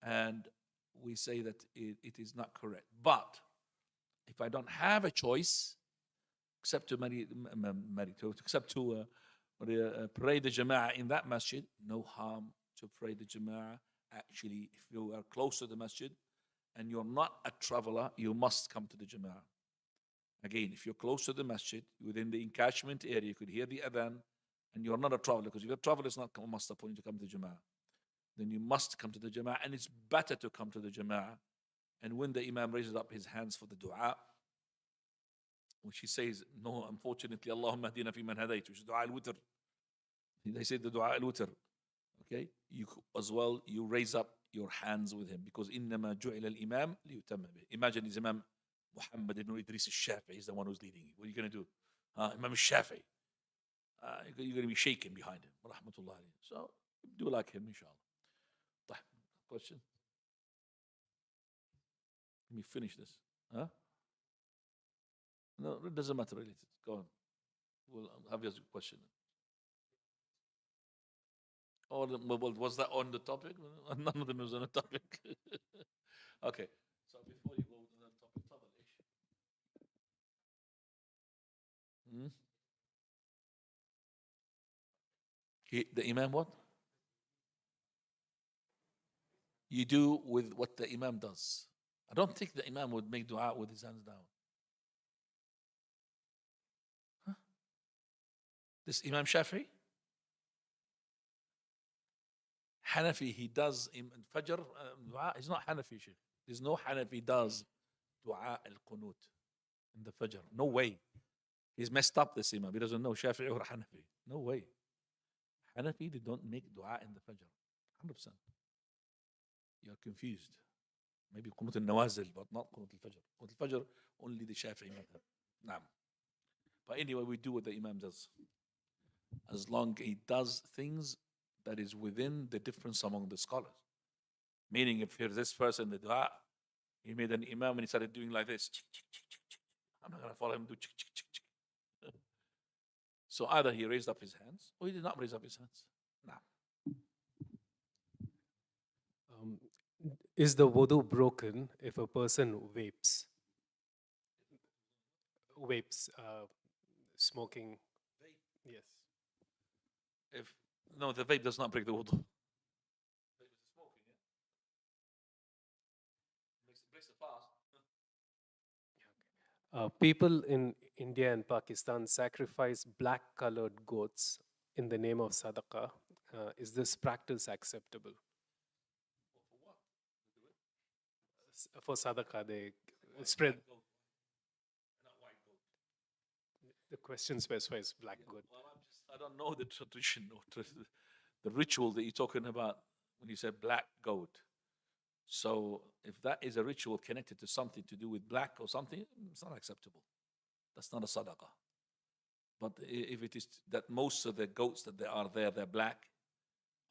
and we say that it is not correct. But if I don't have a choice except to pray the Jama'ah in that masjid, no harm to pray the Jama'ah. Actually, if you are close to the masjid and you're not a traveler, you must come to the Jama'ah. Again, if you're close to the masjid, within the encashment area, you could hear the adhan, and you're not a traveler, because if you're a traveler, it's not a must upon you to come to the Jama'ah. Then you must come to the Jama'ah, and it's better to come to the Jama'ah. And when the Imam raises up his hands for the dua, which he says, no, unfortunately, Allahumma hdina fi man hadayt, which is dua al-witr. They say the dua al-witr. Okay? You as well, you raise up your hands with him, because innama ju'ila al-imam liyutamma bih. Imagine his Imam Muhammad ibn Idris al-Shafi'i is the one who's leading you. What are you going to do? Imam al-Shafi'i. You're going to be shaken behind him. Rahmatullah alayhi. So, do like him, inshallah. Question? Let me finish this. Huh? No, it doesn't matter really. Go on. We'll have your question. Oh, was that on the topic? None of them was on the topic. Okay. So before you go to that topic, the Imam what? You do with what the Imam does. I don't think the Imam would make dua with his hands down. Huh? This Imam Shafi'i? Hanafi, he does in Fajr dua. He's not Hanafi, Sheikh. There's no Hanafi does dua al-qunut in the Fajr. No way. He's messed up, this Imam. He doesn't know Shafi'i or Hanafi. No way. Hanafi, they don't make dua in the Fajr. 100%. You're confused. Maybe Qunut al-Nawazil, but not Qunut al-Fajr. Qunut al-Fajr, only the Shafi'i madhab. Naam. But anyway, we do what the Imam does. As long he does things that is within the difference among the scholars. Meaning, if here's this person, the dua, he made an Imam and he started doing like this. I'm not going to follow him do. So either he raised up his hands or he did not raise up his hands. Now, Um, is the wudu broken if a person vapes? Vapes, smoking. Yes. if no, the vape does not break the wudu. Vape is smoking, yeah. Breaks the fast. People in India and Pakistan sacrifice black colored goats in the name of sadaqah. Is this practice acceptable? For what? They do it? For sadaqah, they Why spread. black goat? Not white goat. The question specifies black Yeah. goat. Well, I don't know the tradition or the ritual that you're talking about when you said black goat. So if that is a ritual connected to something to do with black or something, it's not acceptable. That's not a sadaqah. But if it is that most of the goats that they are there, they're black,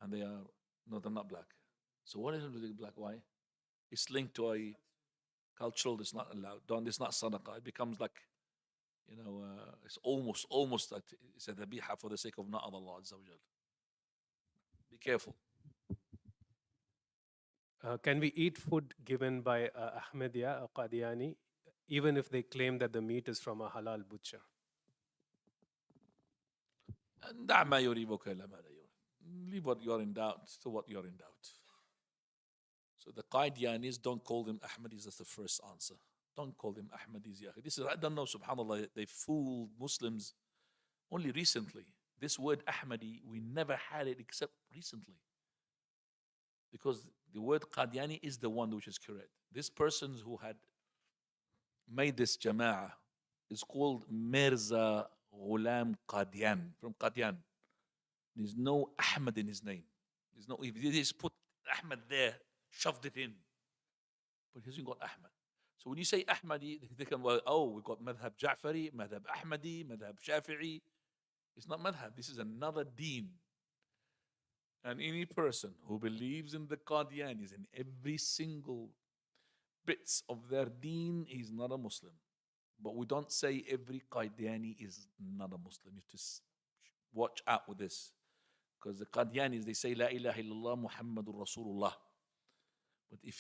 and they are no, they're not black. So what is it with the black? Why? It's linked to a cultural. It's not allowed. Don't. It's not sadaqah. It becomes like, it's almost like it's a dhabiha for the sake of not Allah Azza wa Jal. Be careful. Can we eat food given by Ahmadiyya or Qadiani, even if they claim that the meat is from a halal butcher? دع ما يريبك إلى ما لا يريب. Leave what you're in doubt to what you're in doubt. So the Qadianis, don't call them Ahmadis. That's the first answer. Don't call them Ahmadis. This is, I don't know, subhanAllah, they fooled Muslims only recently. This word Ahmadi, we never had it except recently. Because the word Qadiani is the one which is correct. This person who had made this jama'ah is called Mirza Ghulam Qadian, from Qadian. There's no Ahmad in his name. There's no, if he just put Ahmad there, shoved it in. But he hasn't got Ahmad. So when you say Ahmadi, they can, well, oh, we've got Madhab Ja'fari, Madhab Ahmadi, Madhab Shafi'i. It's not Madhab. This is another deen. And any person who believes in the Qadianis in every single bits of their deen, he's not a Muslim. But we don't say every Qadiani is not a Muslim. You have to watch out with this. Because the Qadianis, they say, La ilaha illallah Muhammadur Rasulullah. But if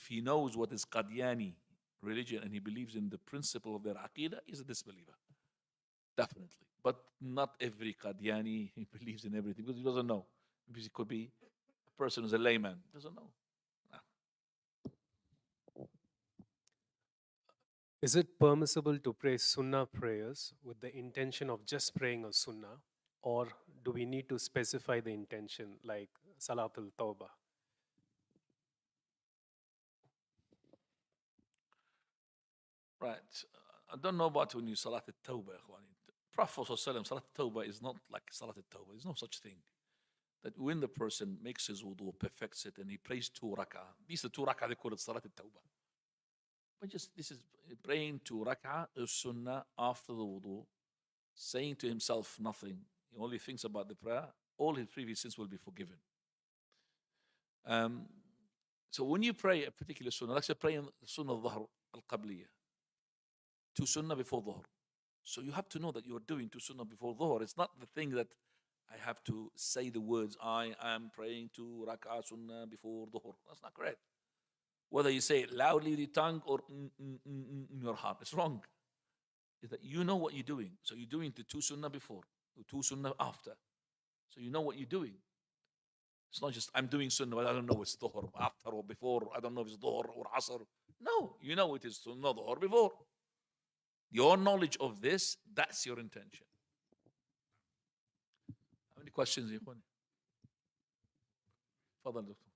he knows what is Qadiani religion and he believes in the principle of their Aqidah, he's a disbeliever. Definitely. But not every Qadiani he believes in everything because he doesn't know. Because he could be a person who's a layman, doesn't know. Is it permissible to pray sunnah prayers with the intention of just praying a sunnah? Or do we need to specify the intention like Salatul Tawbah? Right. I don't know about when you Salat al-Tawbah, Prophet ﷺ, Salat al-Tawbah is not like Salat al-Tawbah. There's no such thing. That when the person makes his wudu, perfects it, and he prays 2 rak'ah, these are 2 rak'ah, they call it Salat al-Tawbah. But just, this is praying 2 rak'ah, is sunnah after the wudu, saying to himself nothing. He only thinks about the prayer. All his previous sins will be forgiven. So when you pray a particular sunnah, like say praying sunnah al-Dhahr al-Qabliyah, 2 sunnah before dhuhr. So you have to know that you're doing 2 sunnah before dhuhr. It's not the thing that I have to say the words, I am praying 2 rak'ah sunnah before dhuhr. That's not correct. Whether you say it loudly with your tongue or in your heart, it's wrong. Is that you know what you're doing. So you're doing the 2 sunnah before, the 2 sunnah after. So you know what you're doing. It's not just I'm doing sunnah, but I don't know it's dhuhr after or before. I don't know if it's dhuhr or asr. No, you know it is sunnah dhuhr before. Your knowledge of this, that's your intention. How many questions, Ikhwan? Fadal, Doctor.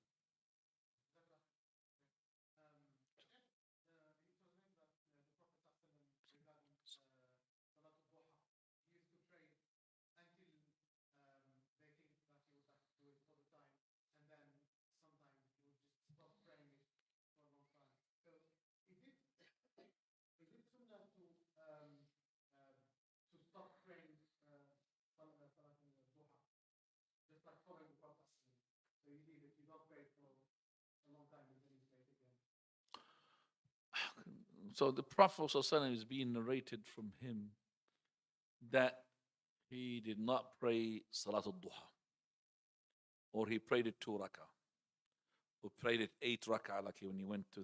So the Prophet ﷺ is being narrated from him that he did not pray Salat al-Duha, or he prayed it 2 rak'ah, or prayed it 8 rak'ah, like when he went to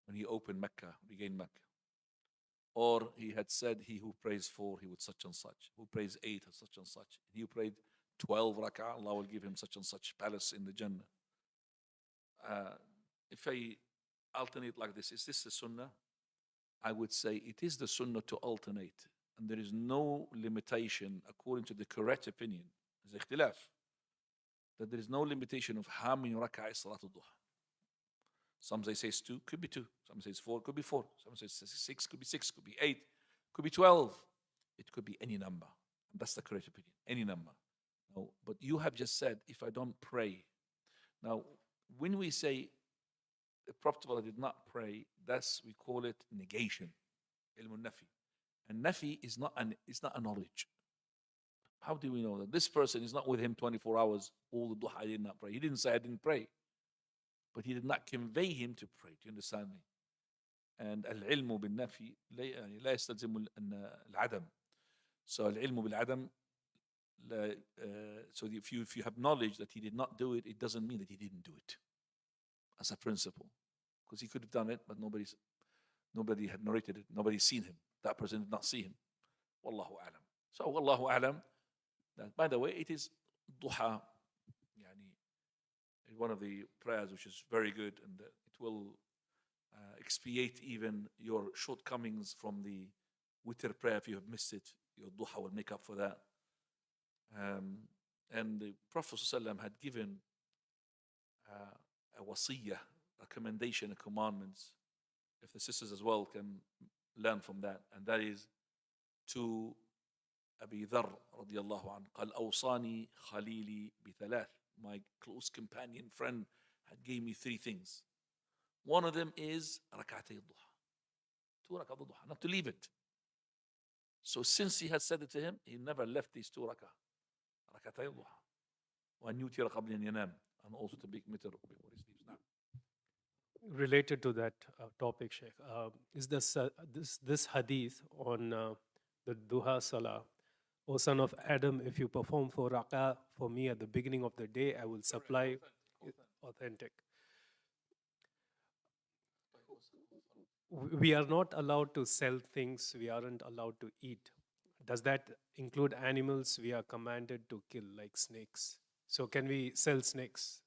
when he opened Mecca, regained Mecca. Or he had said, he who prays 4, he would such and such. Who prays 8, such and such. He who prayed 12 rak'ah, Allah will give him such and such palace in the Jannah. If I alternate like this, is this the Sunnah? I would say it is the Sunnah to alternate. And there is no limitation, according to the correct opinion, there's ikhtilaf, that there is no limitation of how many rak'ah is Salat al-Duha. Some say it's 2, could be 2. Some say it's 4, could be 4. Some say it's 6, could be 6, could be 8, could be 12. It could be any number. And that's the correct opinion, any number. No, but you have just said, if I don't pray. Now, when we say the Prophet did not pray, that's, we call it negation, ilm al-nafi. And nafi is not a knowledge. How do we know that this person is not with him 24 hours, all the duha, I did not pray? He didn't say I didn't pray, but he did not convey him to pray. Do you understand me? And al-ilmu bil-nafi لا يستلزم العدم. So al-ilmu bil-adam, so if you have knowledge that he did not do it, it doesn't mean that he didn't do it, as a principle. Because he could have done it, but nobody had narrated it, nobody seen him. That person did not see him. Wallahu a'lam. So wallahu a'lam. That, by the way, it is duha, one of the prayers which is very good, and it will expiate even your shortcomings from the witr prayer. If you have missed it, your duha will make up for that. And the Prophet ﷺ had given a wasiyah, recommendation, and commandments. If the sisters as well can learn from that, and that is to Abi Dharr radiyallahu anhu, قال أوصاني خليلي بثلاث. My close companion, friend, had gave me 3 things. One of them is rak'atay duha, 2 rak'ah duha, not to leave it. So since he had said it to him, he never left these 2 rak'atay duha. وأن يوتر قبل أن ينام, and also to make witr before he sleeps. Now, Related to that topic, Sheikh, is this hadith on the duha salah? O son of Adam, if you perform 4 rak'ah for me at the beginning of the day, I will supply authentic. We are not allowed to sell things we aren't allowed to eat. Does that include animals we are commanded to kill, like snakes? So can we sell snakes?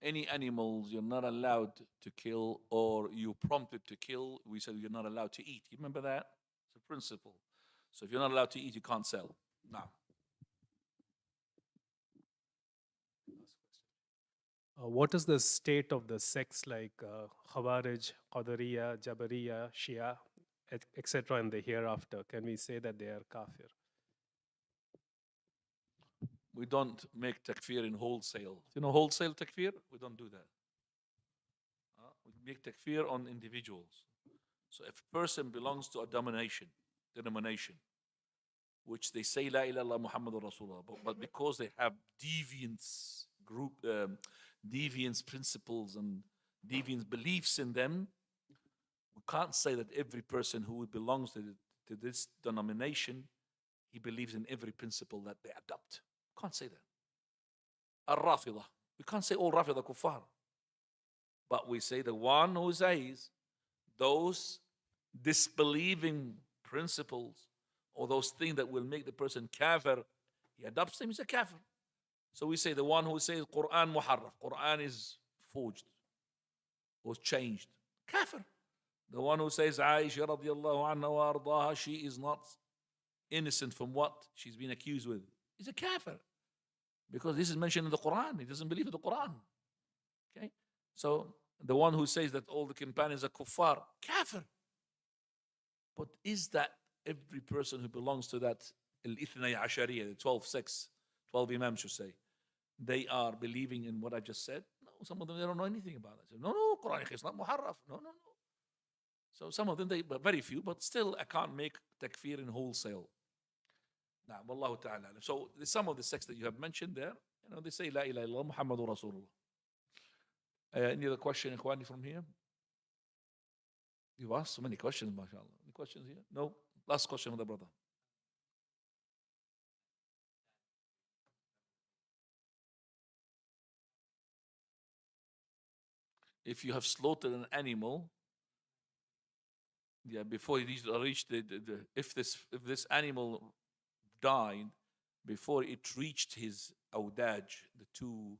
any animals you're not allowed to kill, or you prompted to kill, we said you're not allowed to eat. You remember that? It's a principle. So if you're not allowed to eat, you can't sell. Now, what is the state of the sects like Khawarij, Qadariya, Jabariya, Shia, etc. in the hereafter? Can we say that they are kafir? we don't make takfir in wholesale. You know wholesale takfir? We don't do that. We make takfir on individuals. So if a person belongs to a denomination, which they say La ilaha illallah Muhammadur Rasulullah, but because they have deviant principles and deviant beliefs in them, we can't say that every person who belongs to this denomination, he believes in every principle that they adopt. Can't say that. Al-Rafidah, we can't say all Rafidah kuffar, but we say the one who says those disbelieving principles or those things that will make the person kafir, he adopts them, he's a kafir. So we say the one who says Quran muharraf, Quran is forged or changed, kafir. The one who says Aisha radiallahu anha wa ardaha, she is not innocent from what she's been accused with, he's a kafir. Because this is mentioned in the Quran. He doesn't believe in the Quran. Okay? So the one who says that all the companions are kuffar, kafir. But is that every person who belongs to that al-Ithnay Ashariya, the 12 sects, 12 imams should say, they are believing in what I just said? No, some of them, they don't know anything about it. No, Quran is not muharraf. No. So some of them, but very few, but still I can't make takfir in wholesale. Now, wallahu ta'ala. So some of the sects that you have mentioned there, they say La ilaha illallah Muhammadur Rasulullah. Any other question, Ikhwani, from here? You've asked so many questions, mashallah. Any questions here? No? Last question with the brother. If you have slaughtered an animal, yeah, before he reached if this animal died before it reached his awdaj, the two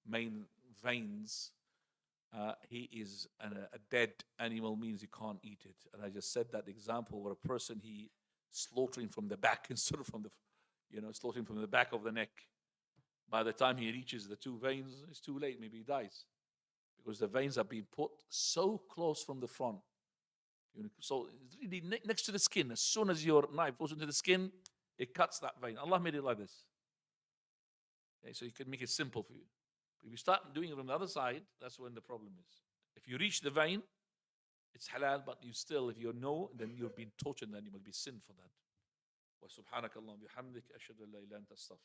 main veins, he is a dead animal, means you can't eat it. And I just said that example where a person he slaughtering from the back instead of from the, slaughtering from the back of the neck. By the time he reaches the two veins, it's too late. Maybe he dies because the veins are being put so close from the front. So it's really next to the skin. As soon as your knife goes into the skin, it cuts that vein. Allah made it like this. Okay, so you can make it simple for you. If you start doing it from the other side, that's when the problem is. If you reach the vein, it's halal, but you still, if you know, then you've been tortured, then you will be sin for that. وسبحانك اللهم وبحمدك أشهد أن لا إله إلا أنت أستغفرك